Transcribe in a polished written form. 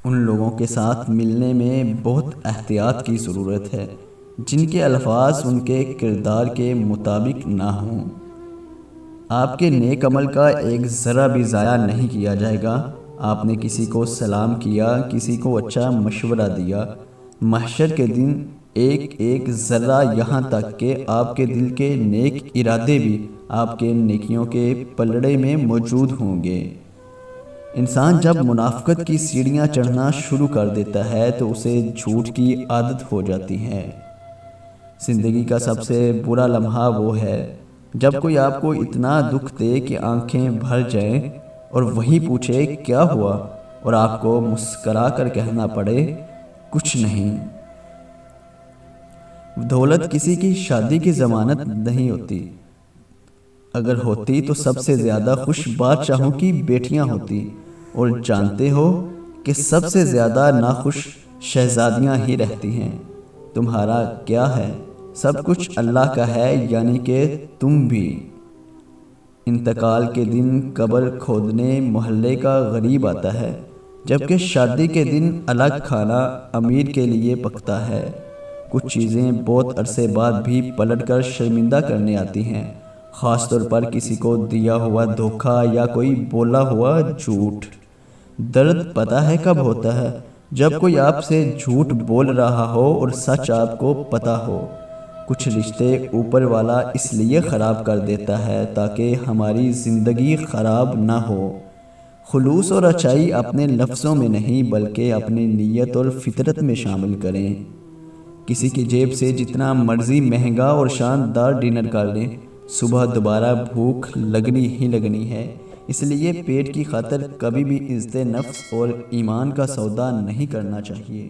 ان لوگوں کے ساتھ ملنے میں بہت احتیاط کی ضرورت ہے جن کے الفاظ ان کے کردار کے مطابق نہ ہوں۔ آپ کے نیک عمل کا ایک ذرہ بھی ضائع نہیں کیا جائے گا۔ آپ نے کسی کو سلام کیا، کسی کو اچھا مشورہ دیا، محشر کے دن ایک ایک ذرہ، یہاں تک کہ آپ کے دل کے نیک ارادے بھی آپ کے نیکیوں کے پلڑے میں موجود ہوں گے۔ انسان جب منافقت کی سیڑھیاں چڑھنا شروع کر دیتا ہے تو اسے جھوٹ کی عادت ہو جاتی ہے۔ زندگی کا سب سے برا لمحہ وہ ہے جب کوئی آپ کو اتنا دکھ دے کہ آنکھیں بھر جائیں اور وہی پوچھے کیا ہوا، اور آپ کو مسکرا کر کہنا پڑے کچھ نہیں۔ دولت کسی کی شادی کی ضمانت نہیں ہوتی، اگر ہوتی تو سب سے زیادہ خوش بادشاہوں کی بیٹیاں ہوتی، اور جانتے ہو کہ سب سے زیادہ ناخوش شہزادیاں ہی رہتی ہیں۔ تمہارا کیا ہے؟ سب کچھ اللہ کا ہے، یعنی کہ تم بھی۔ انتقال کے دن قبر کھودنے محلے کا غریب آتا ہے، جبکہ شادی کے دن الگ کھانا امیر کے لیے پکتا ہے۔ کچھ چیزیں بہت عرصے بعد بھی پلٹ کر شرمندہ کرنے آتی ہیں، خاص طور پر کسی کو دیا ہوا دھوکہ یا کوئی بولا ہوا جھوٹ۔ درد پتہ ہے کب ہوتا ہے؟ جب کوئی آپ سے جھوٹ بول رہا ہو اور سچ آپ کو پتہ ہو۔ کچھ رشتے اوپر والا اس لیے خراب کر دیتا ہے تاکہ ہماری زندگی خراب نہ ہو۔ خلوص اور اچائی اپنے لفظوں میں نہیں بلکہ اپنی نیت اور فطرت میں شامل کریں۔ کسی کی جیب سے جتنا مرضی مہنگا اور شاندار ڈنر کر لیں، صبح دوبارہ بھوک لگنی ہی لگنی ہے۔ اس لیے پیٹ کی خاطر کبھی بھی عزت نفس اور ایمان کا سودا نہیں کرنا چاہیے۔